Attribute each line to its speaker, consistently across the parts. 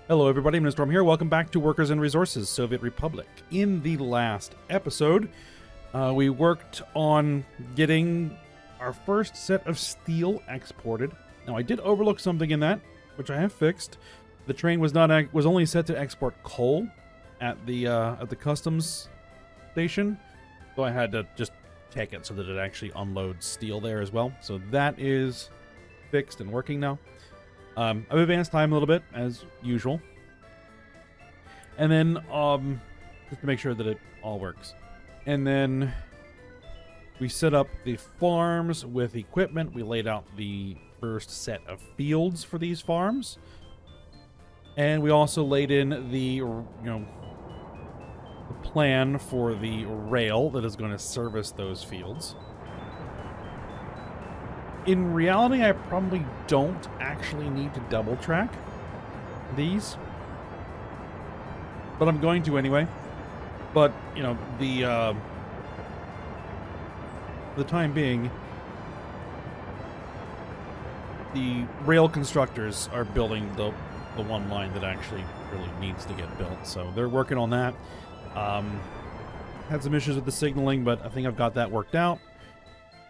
Speaker 1: Hello everybody, Mr. Storm here. Welcome back to Workers and Resources, Soviet Republic. In the last episode, we worked on getting our first set of steel exported. Now I did overlook something in that, which I have fixed. The train was only set to export coal at the customs station, so I had to just check it so that it actually unloads steel there as well. So that is fixed and working now. I've advanced time a little bit, as usual. And then, just to make sure that it all works. And then we set up the farms with equipment. We laid out the first set of fields for these farms. And we also laid in the plan for the rail that is going to service those fields. In reality, I probably don't actually need to double track these, but I'm going to anyway. But, you know, for the time being, the rail constructors are building the one line that actually really needs to get built, so they're working on that. Had some issues with the signaling, but I think I've got that worked out.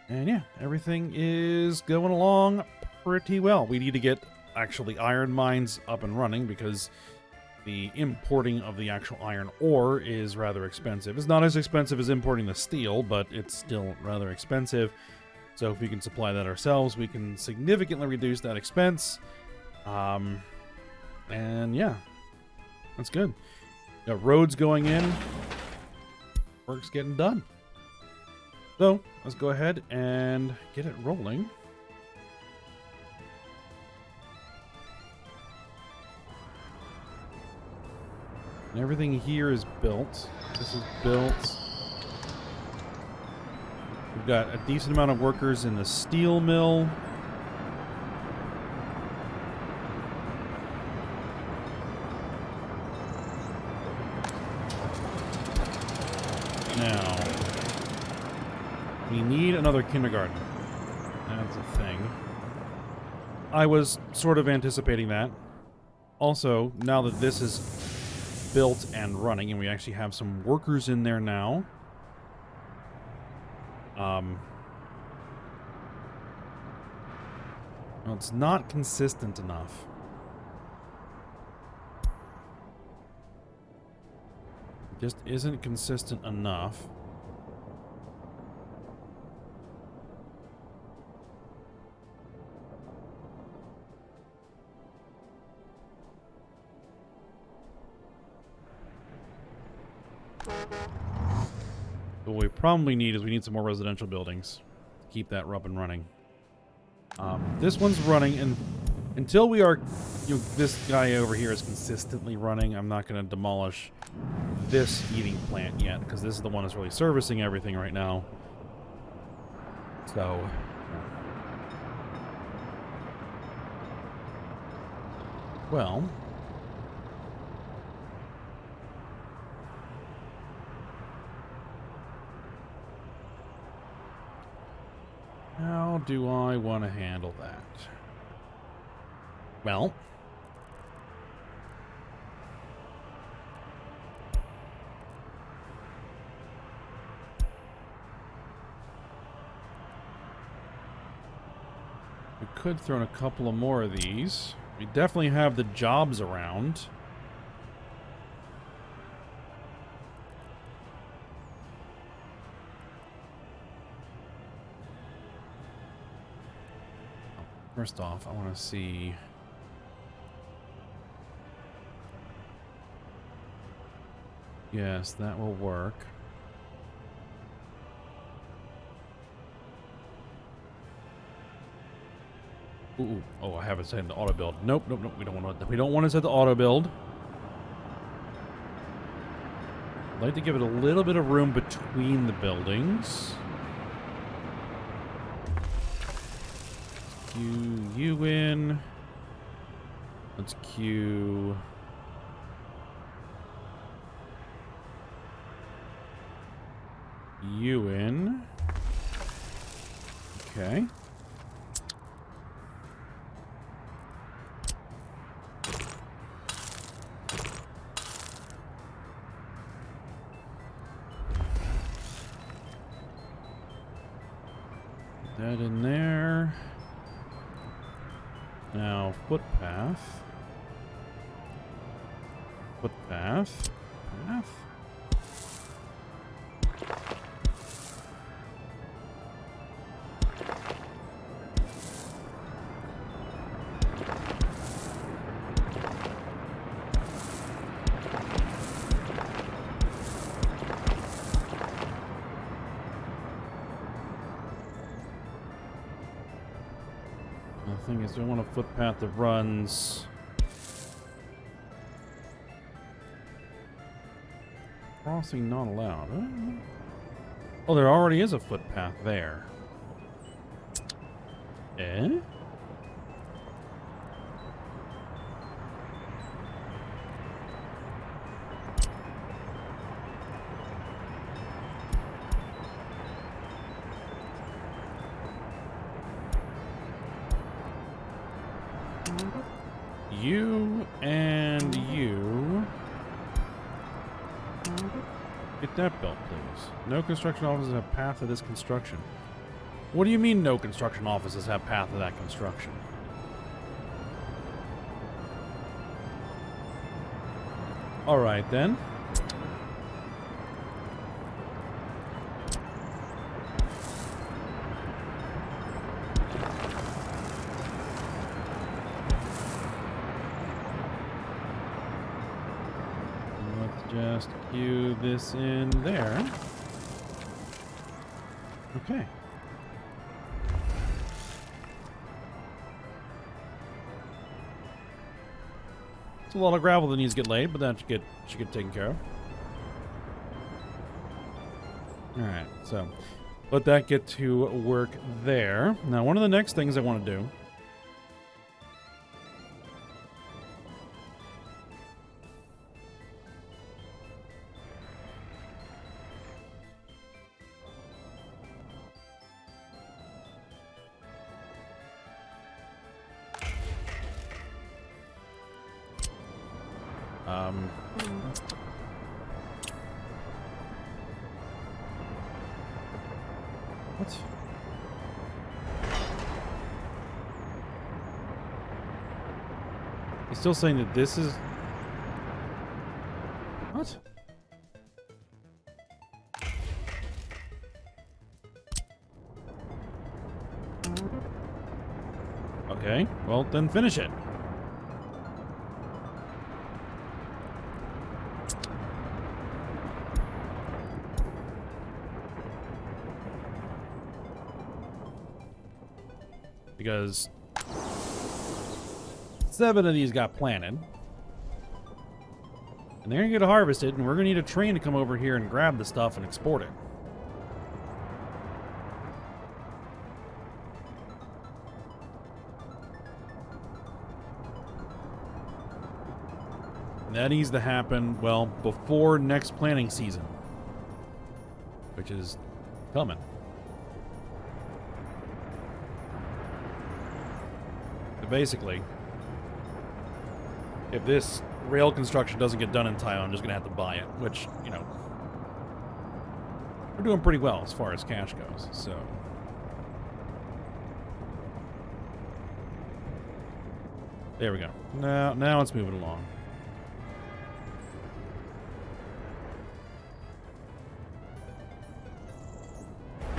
Speaker 1: And yeah, everything is going along pretty well. We need to get actually iron mines up and running because the importing of the actual iron ore is rather expensive. It's not as expensive as importing the steel, but it's still rather expensive. So if we can supply that ourselves, we can significantly reduce that expense. And yeah, that's good. Got roads going in. Work's getting done. So, let's go ahead and get it rolling. And everything here is built. This is built. We've got a decent amount of workers in the steel mill. Now, we need another kindergarten. That's a thing. I was sort of anticipating that. Also, now that this is built and running, and we actually have some workers in there now. Well, it's not consistent enough. It just isn't consistent enough. What we probably need is we need some more residential buildings to keep that up and running. This one's running, and until we are, this guy over here is consistently running, I'm not going to demolish this heating plant yet, because this is the one that's really servicing everything right now. So, well, how do I want to handle that? Well, we could throw in a couple of more of these. We definitely have the jobs around. First off, I want to see. Yes, that will work. Ooh, oh, I have it set to auto build. Nope, nope, nope. We don't want to. We don't want to set the auto build. I'd like to give it a little bit of room between the buildings. Queue you in. Let's queue you in. Okay. That in there. Now, footpath. Footpath. Path. The thing is, we want a footpath that runs. Crossing not allowed. Oh, there already is a footpath there. Eh? You and you. Get that built, please. No construction offices have path to this construction. What do you mean no construction offices have path to that construction? Alright then. Just queue this in there. Okay. It's a lot of gravel that needs to get laid, but that should get taken care of. Alright, so let that get to work there. Now, one of the next things I want to do what? He's still saying that this is... What? Okay, well, then finish it. Because 7 of these got planted. And they're going to get harvested, and we're going to need a train to come over here and grab the stuff and export it. And that needs to happen, well, before next planting season. Which is coming. Basically, if this rail construction doesn't get done in time, I'm just going to have to buy it, which, you know, we're doing pretty well as far as cash goes, so. There we go. Now it's moving along.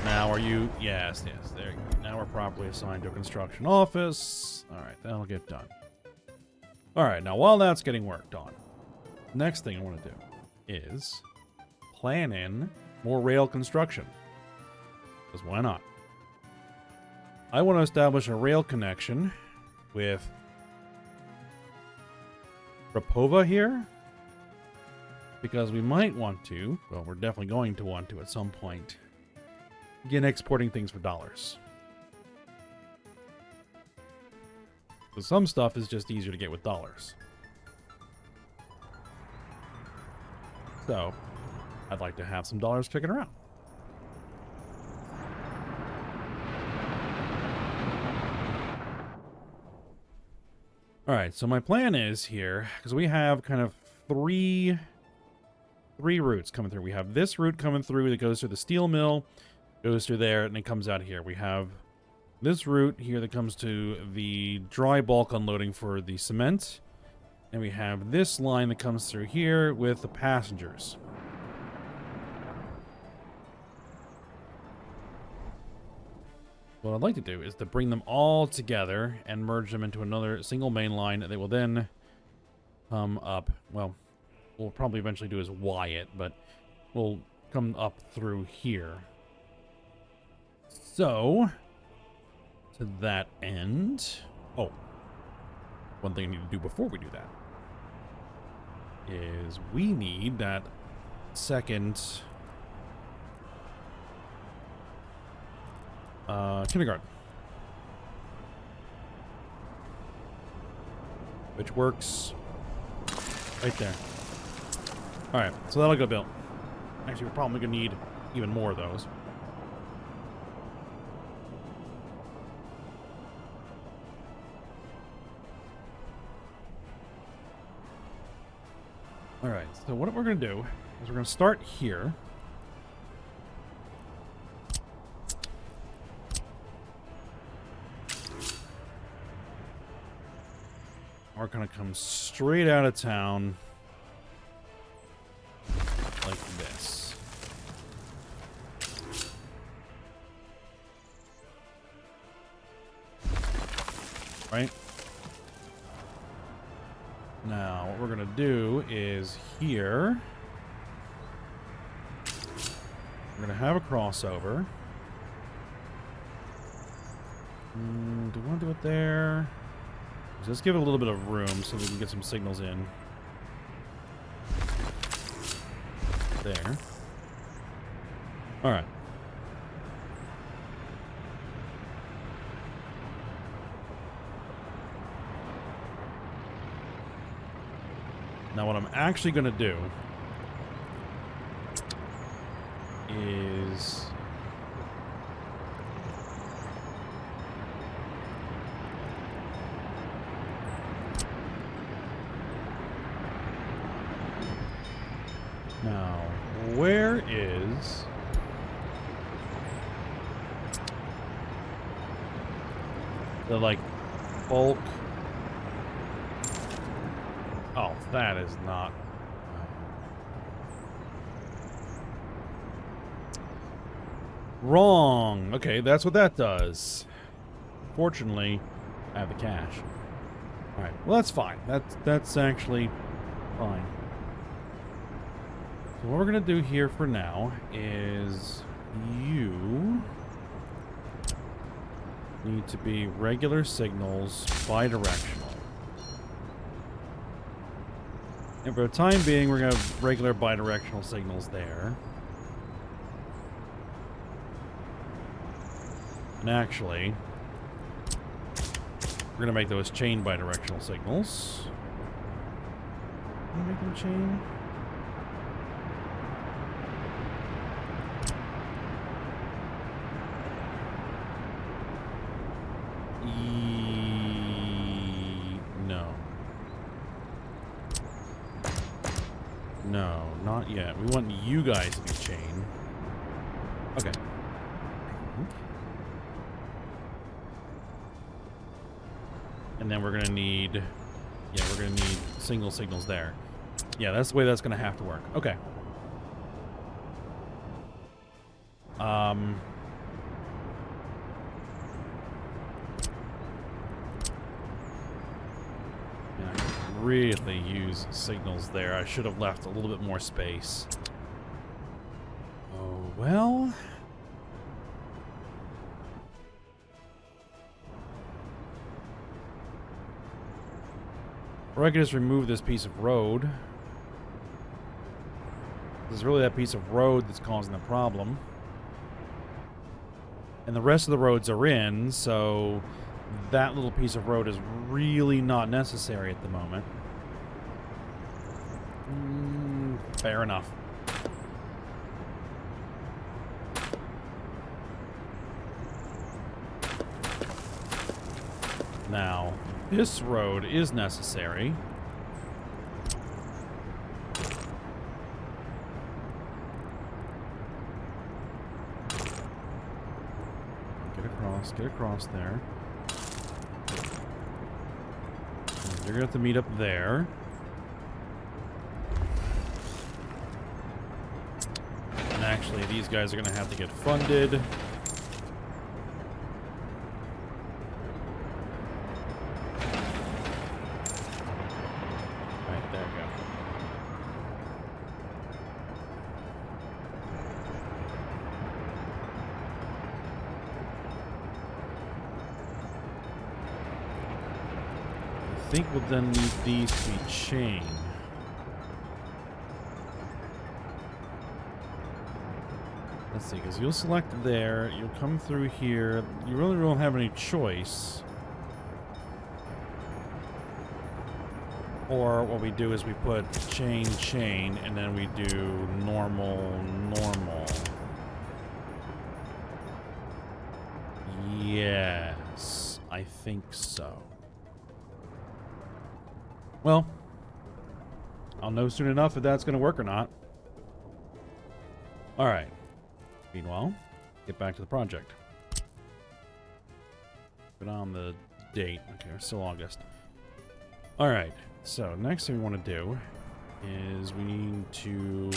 Speaker 1: Now are you... Yes, there you go. Now we're properly assigned to a construction office. Alright, that'll get done. Alright, now while that's getting worked on, next thing I want to do is plan in more rail construction. Because why not? I want to establish a rail connection with Rapova here. Because we might want to, well, we're definitely going to want to at some point, begin exporting things for dollars. So some stuff is just easier to get with dollars. So, I'd like to have some dollars kicking around. Alright, so my plan is here, because we have kind of three routes coming through. We have this route coming through that goes through the steel mill, goes through there, and it comes out here. We have this route here that comes to the dry bulk unloading for the cement. And we have this line that comes through here with the passengers. What I'd like to do is to bring them all together and merge them into another single main line that will then come up. Well, we'll probably eventually do is Y it, but we'll come up through here. So, to that end... Oh, one thing I need to do before we do that is we need that second kindergarten, which works right there. All right, so that'll get built. Actually, we're probably gonna need even more of those. All right, so what we're going to do is we're going to start here. We're going to come straight out of town like this. Right? Now, what we're going to do is here, we're going to have a crossover. Do we want to do it there? Let's give it a little bit of room so we can get some signals in. There. All right. Now what I'm actually going to do is now where is the like bulk? Oh, that is not... Wrong! Okay, that's what that does. Fortunately, I have the cash. Alright, well that's fine. That's actually fine. So what we're going to do here for now is you need to be regular signals, bidirectional. And for the time being, we're going to have regular bidirectional signals there. And actually, we're going to make those chain bidirectional signals. Can we make them chain? No. No, not yet. We want you guys to be chain. Okay. And then we're gonna need... Yeah, we're gonna need single signals there. Yeah, that's the way that's gonna have to work. Okay. Really use signals there. I should have left a little bit more space. Oh, well. Or I could just remove this piece of road. It's really that piece of road that's causing the problem. And the rest of the roads are in, so that little piece of road is really not necessary at the moment. Fair enough. Now, this road is necessary. Get across. Get across there. They're gonna have to meet up there. And actually, these guys are gonna have to get funded. Right, there we go. I think we'll then need these to be chained. Let's see, because you'll select there, you'll come through here. You really don't have any choice. Or what we do is we put chain, chain, and then we do normal, normal. Yes, I think so. Well, I'll know soon enough if that's going to work or not. All right. Meanwhile, get back to the project. Put on the date. Okay, we're still August. All right. So next thing we want to do is we need to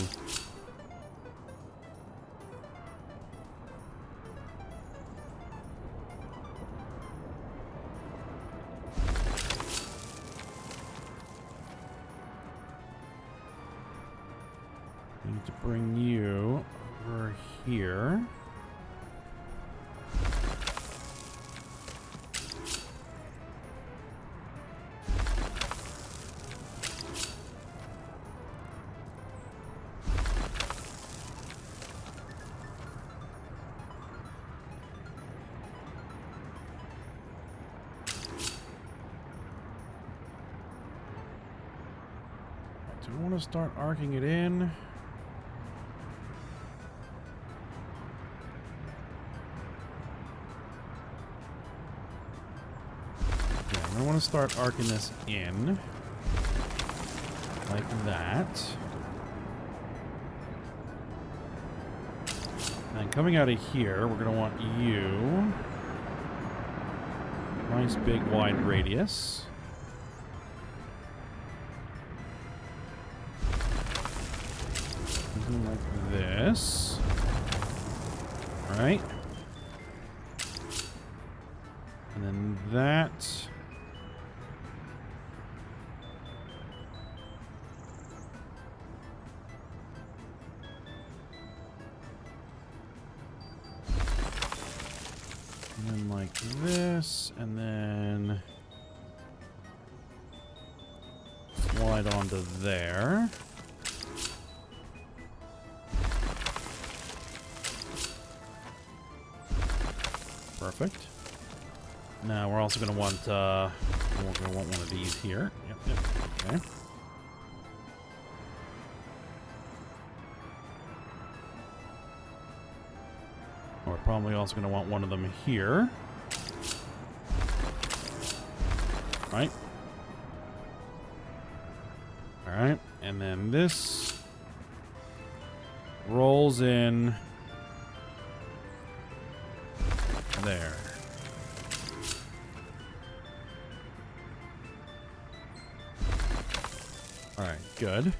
Speaker 1: bring you over here. Do I want to start arcing it in? I want to start arcing this in like that. And coming out of here, we're going to want you. Nice big wide radius. Something like this. All right. And then that. And then like this, and then slide onto there. Perfect. Now we're also going to want one of these here. Yep, okay. We're probably also going to want one of them here. Right. All right. And then this rolls in there. All right, good.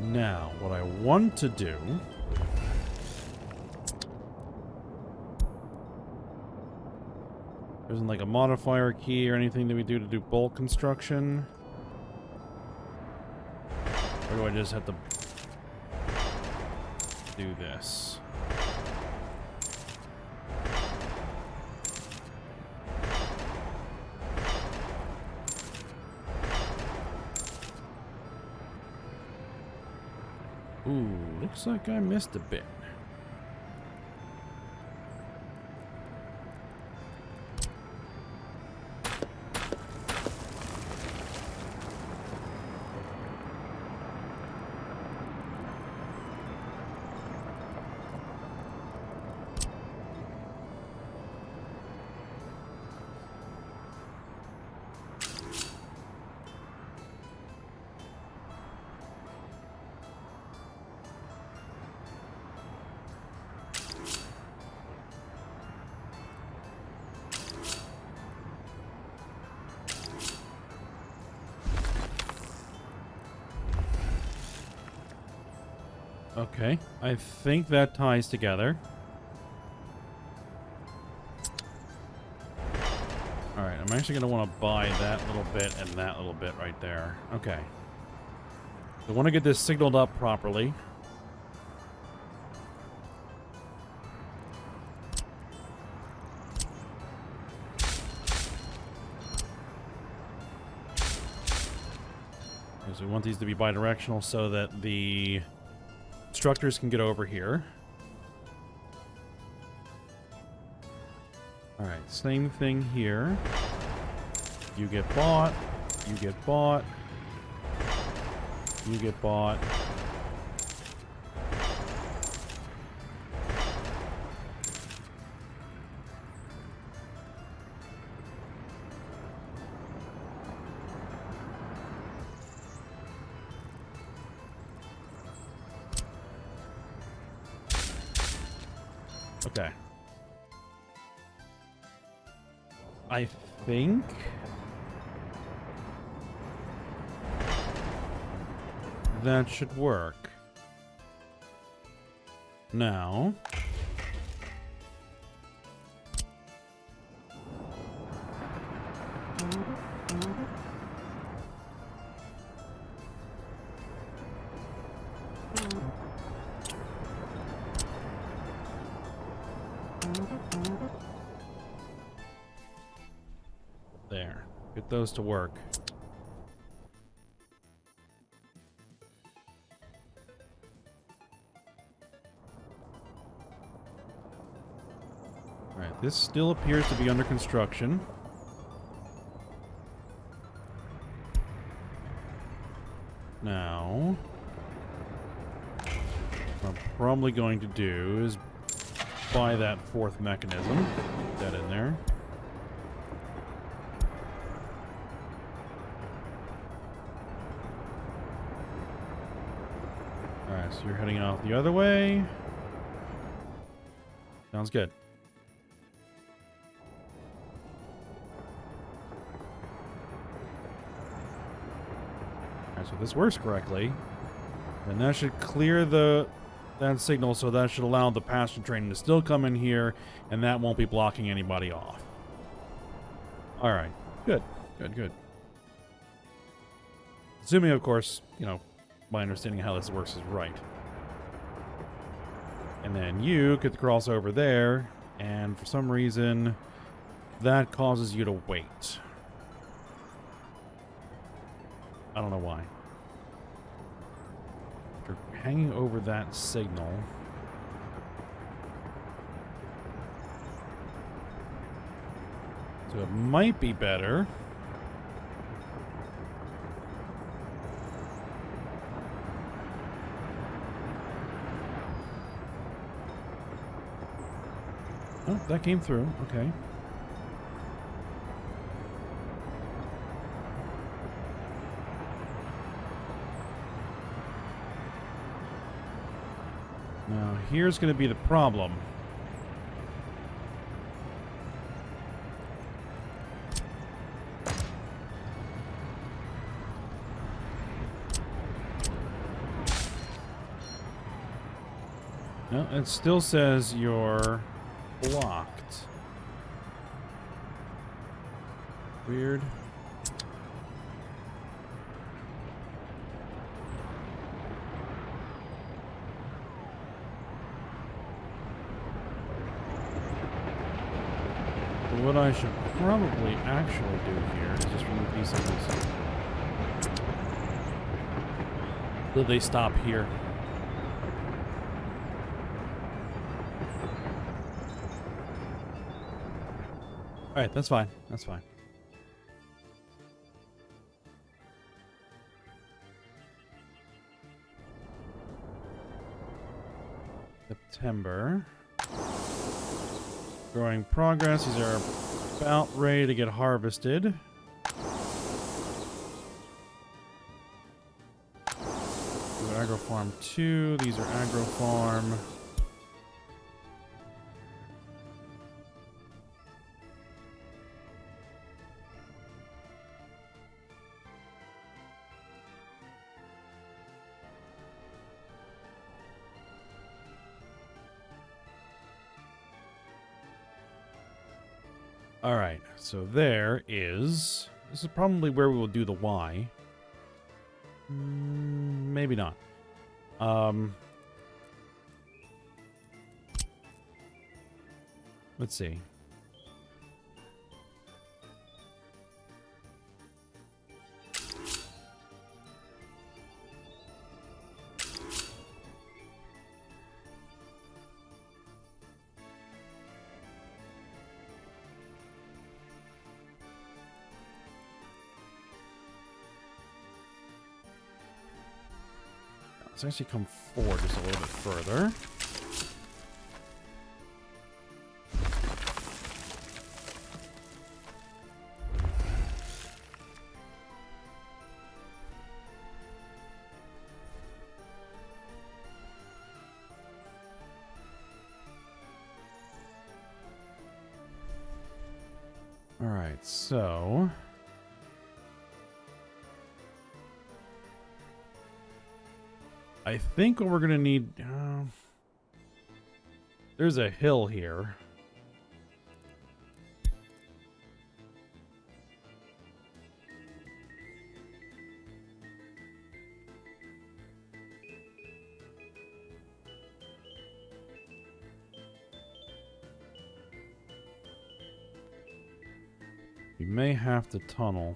Speaker 1: Now, what I want to do there isn't like a modifier key or anything that we do to do bulk construction. Or do I just have to do this? Ooh, looks like I missed a bit. Okay, I think that ties together. Alright, I'm actually going to want to buy that little bit and that little bit right there. Okay. I want to get this signaled up properly. Because we want these to be bidirectional so that the structures can get over here. Alright, same thing here. You get bought. You get bought. You get bought. Okay. I think that should work. Now, there. Get those to work. Alright, this still appears to be under construction. Now, what I'm probably going to do is buy that fourth mechanism. Put that in there. Alright, so you're heading out the other way. Sounds good. Alright, so if this works correctly, then that should clear that signal, so that should allow the passenger train to still come in here, and that won't be blocking anybody off. Alright, good, good, good. Assuming, of course, you know, my understanding of how this works is right. And then you get to cross over there, and for some reason, that causes you to wait. I don't know why. If you're hanging over that signal, so it might be better. Oh, that came through. Okay. Now, here's going to be the problem. No, it still says you're blocked. Weird. But what I should probably actually do here is just remove these signals. So they stop here. Alright, that's fine. That's fine. September. Growing progress. These are about ready to get harvested. Do agro farm 2. These are agro farm. All right, so there is... This is probably where we will do the Y. Maybe not. Let's see. Let's actually come forward just a little bit further. All right, so... I think what we're going to need... there's a hill here. We may have to tunnel.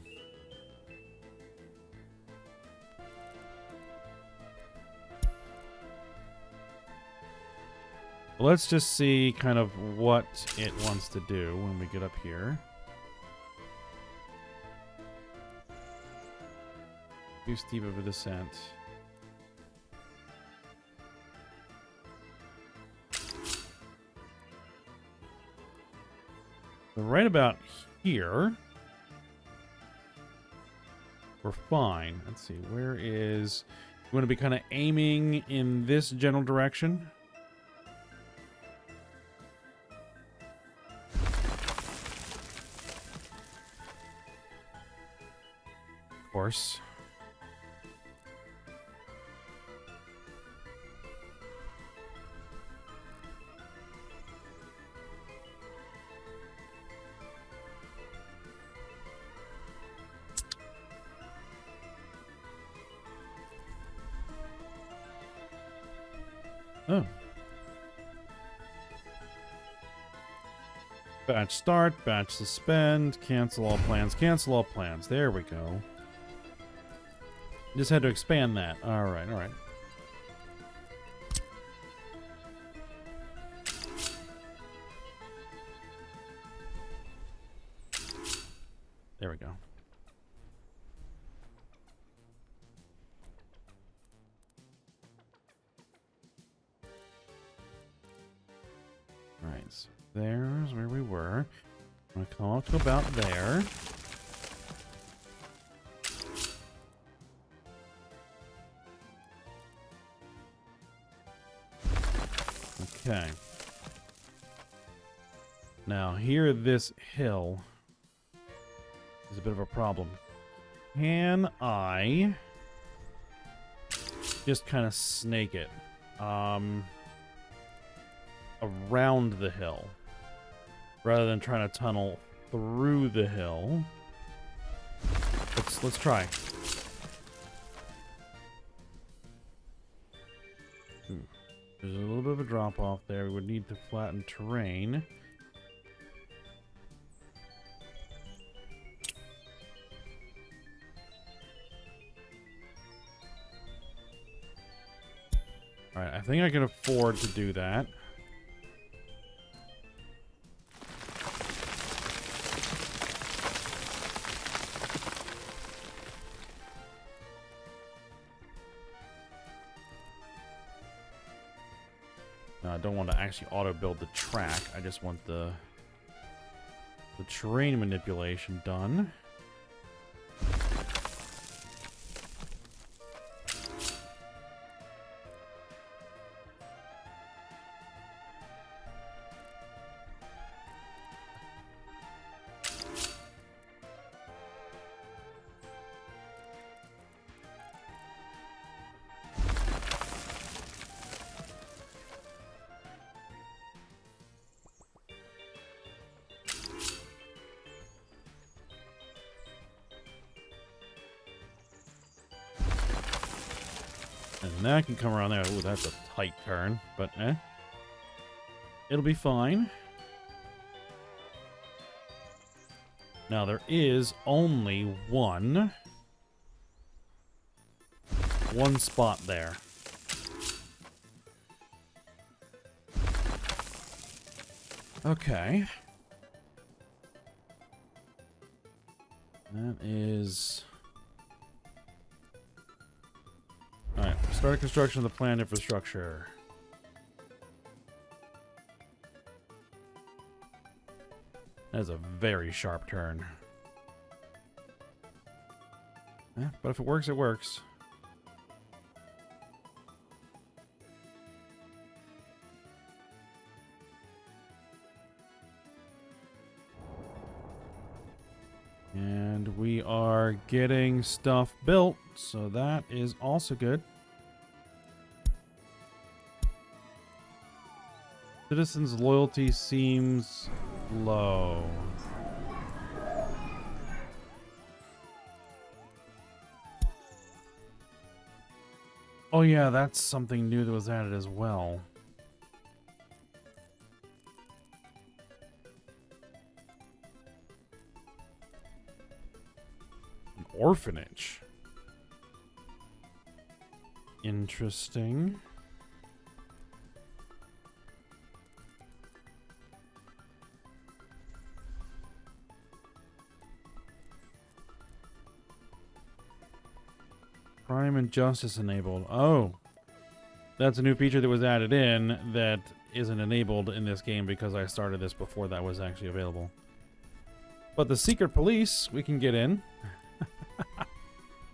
Speaker 1: Let's just see kind of what it wants to do when we get up here. Too steep of a descent. So right about here, we're fine. Let's see, where is... You want to be kind of aiming in this general direction? Of course. Oh. Batch start, batch suspend, cancel all plans, cancel all plans. There we go. Just had to expand that. Alright, alright. There we go. Alright, so there's where we were. I'm gonna come up to about there. Okay. Now, here, this hill is a bit of a problem. Can I just kind of snake it around the hill rather than trying to tunnel through the hill? Let's try. There's a little bit of a drop off there. We would need to flatten terrain. Alright, I think I can afford to do that. I don't want to actually auto-build the track. I just want the terrain manipulation done. And that can come around there. Ooh, that's a tight turn, but it'll be fine. Now, there is only one spot there. Okay. That is... Alright, start construction of the planned infrastructure. That is a very sharp turn. But if it works, it works. And we are getting stuff built, so that is also good. Citizens' loyalty seems low. Oh yeah, that's something new that was added as well. An orphanage. Interesting. Crime and justice enabled. Oh. That's a new feature that was added in that isn't enabled in this game because I started this before that was actually available. But the secret police, we can get in.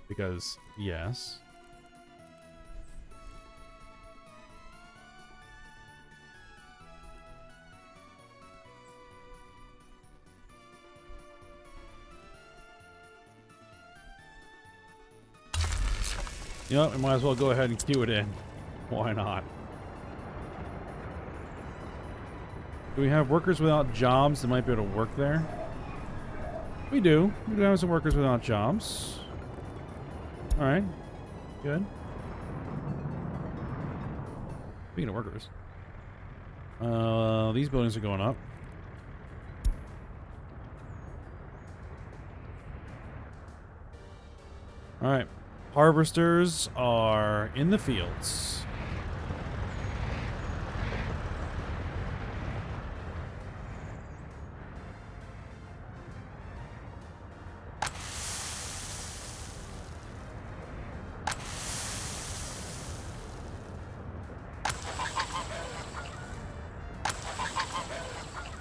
Speaker 1: Because, yes. You know, we might as well go ahead and queue it in. Why not? Do we have workers without jobs that might be able to work there? We do. We do have some workers without jobs. Alright. Good. Speaking of workers. These buildings are going up. Alright. Harvesters are in the fields.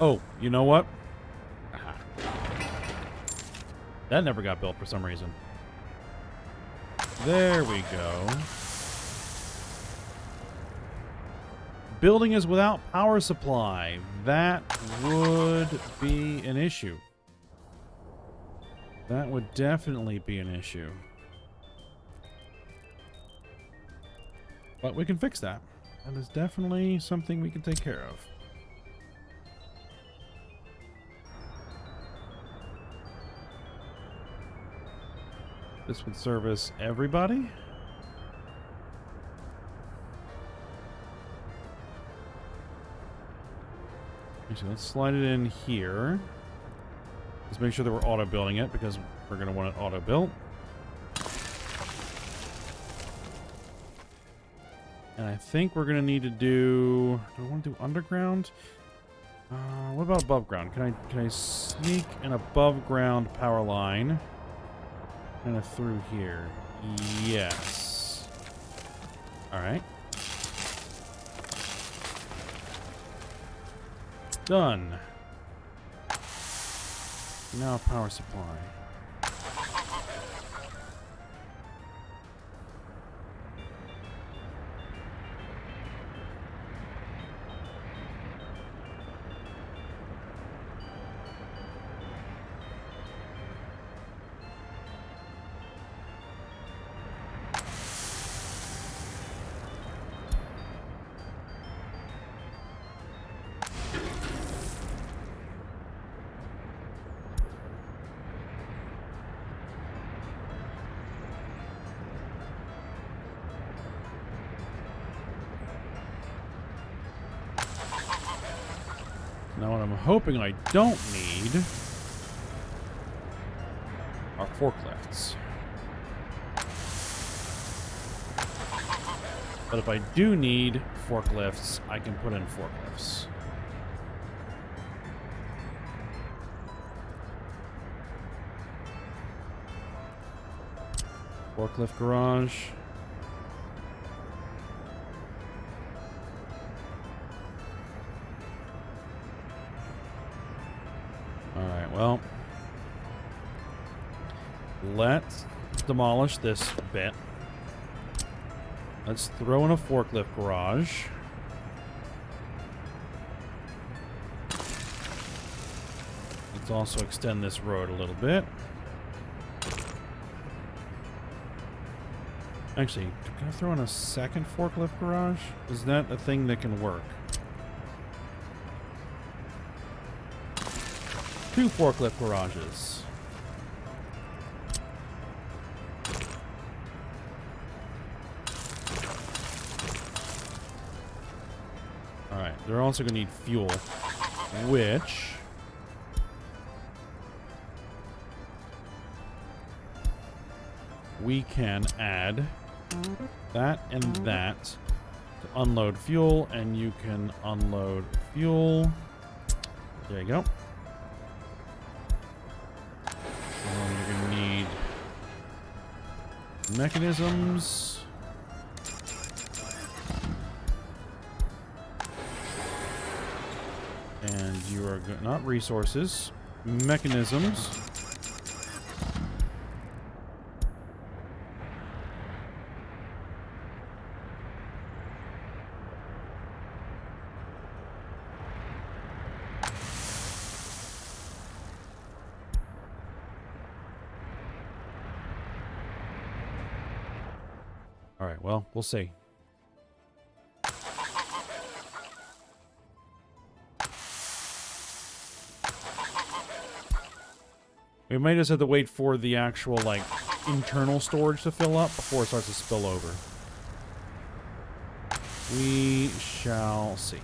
Speaker 1: Oh, you know what? That never got built for some reason. There we go. Building is without power supply. That would be an issue. That would definitely be an issue. But we can fix that. That is definitely something we can take care of. This would service everybody. Actually, let's slide it in here. Let's make sure that we're auto building it because we're going to want it auto built. And I think we're going to need to do I want to do underground? What about above ground? Can I sneak an above ground power line? Kind of through here. Yes. Alright. Done. Now power supply. Now what I'm hoping I don't need are forklifts. But if I do need forklifts, I can put in forklifts. Forklift garage. Alright, well. Let's demolish this bit. Let's throw in a forklift garage. Let's also extend this road a little bit. Actually, can I throw in a second forklift garage? Is that a thing that can work? 2 forklift garages. Alright, they're also going to need fuel, which... we can add that and that to unload fuel, and you can unload fuel. There you go. You're going to need mechanisms. And you are not resources, mechanisms. All right, well, we'll see. We might just have to wait for the actual, like, internal storage to fill up before it starts to spill over. We shall see.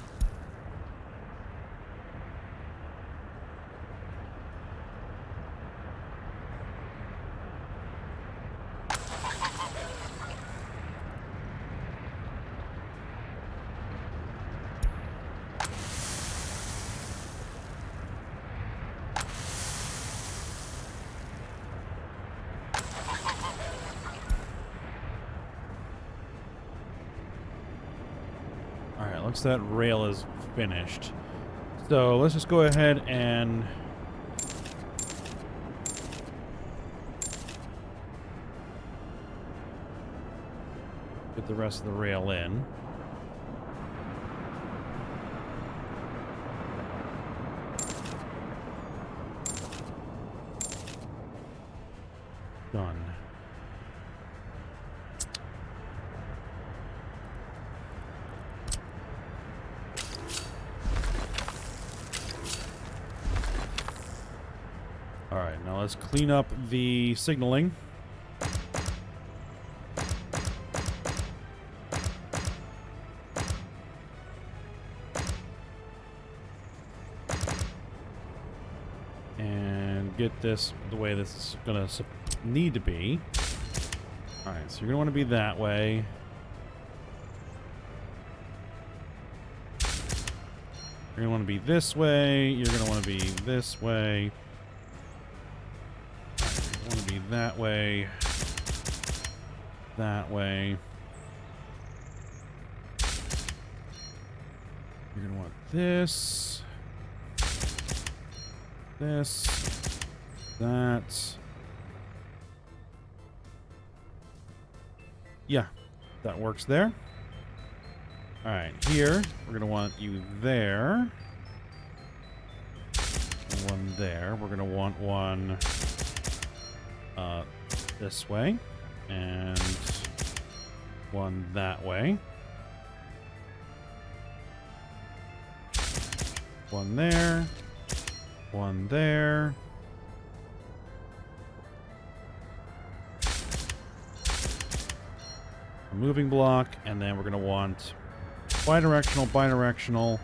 Speaker 1: Once that rail is finished. So let's just go ahead and get the rest of the rail in. Done. Alright, now let's clean up the signaling. And get this the way this is going to need to be. Alright, so you're going to want to be that way. You're going to want to be this way. You're going to want to be this way. That way. That way. You're going to want this. This. That. Yeah, that works there. Alright, here, we're going to want you there. And one there. We're going to want one... this way, and one that way. One there, one there. A moving block, and then we're going to want bidirectional, bidirectional.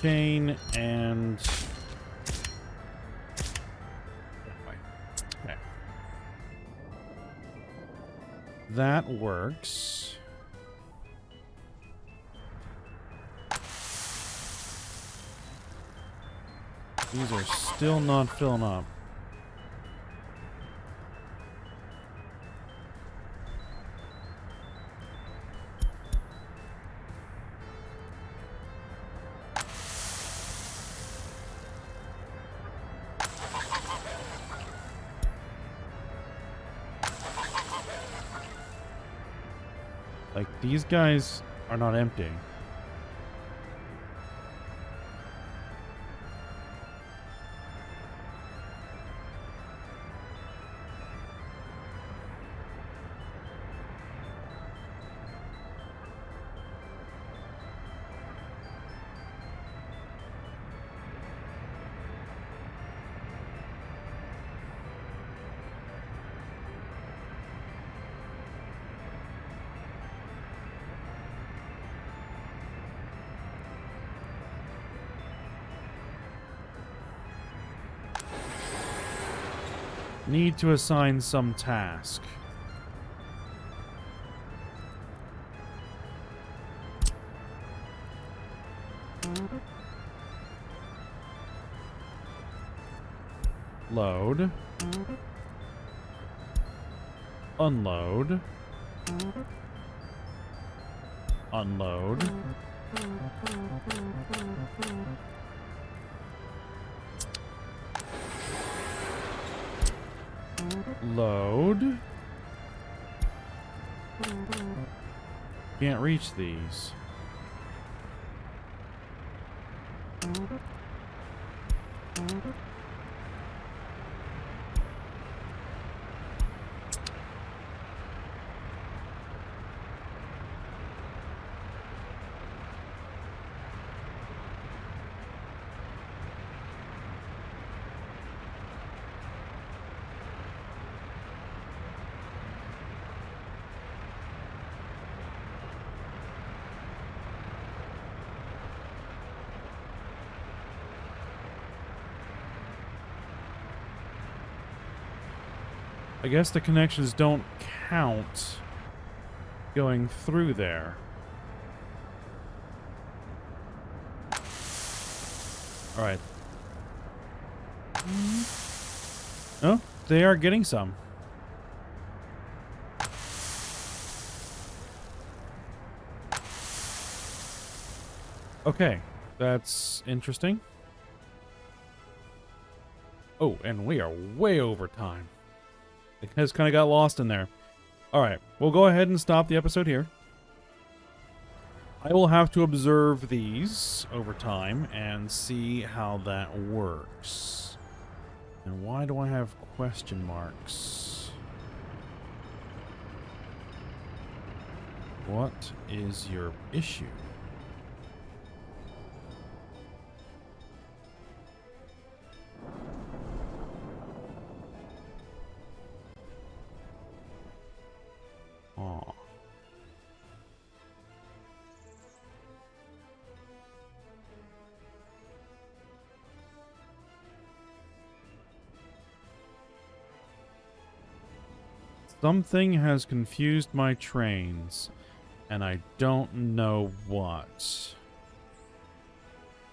Speaker 1: chain and... Okay. That works. These are still not filling up. Like, these guys are not empty. Need to assign some task. Load. Unload. Unload. Load. Can't reach these. I guess the connections don't count going through there. All right. Oh, they are getting some. Okay, that's interesting. Oh, and we are way over time. It has kind of got lost in there. All right, we'll go ahead and stop the episode here. I will have to observe these over time and see how that works. And why do I have question marks? What is your issue? Aw. Something has confused my trains, and I don't know what.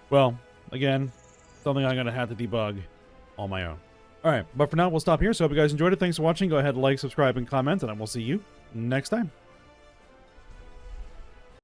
Speaker 1: Well, again, something I'm going to have to debug on my own. Alright, but for now, we'll stop here. So I hope you guys enjoyed it. Thanks for watching. Go ahead, like, subscribe, and comment, and I will see you next time.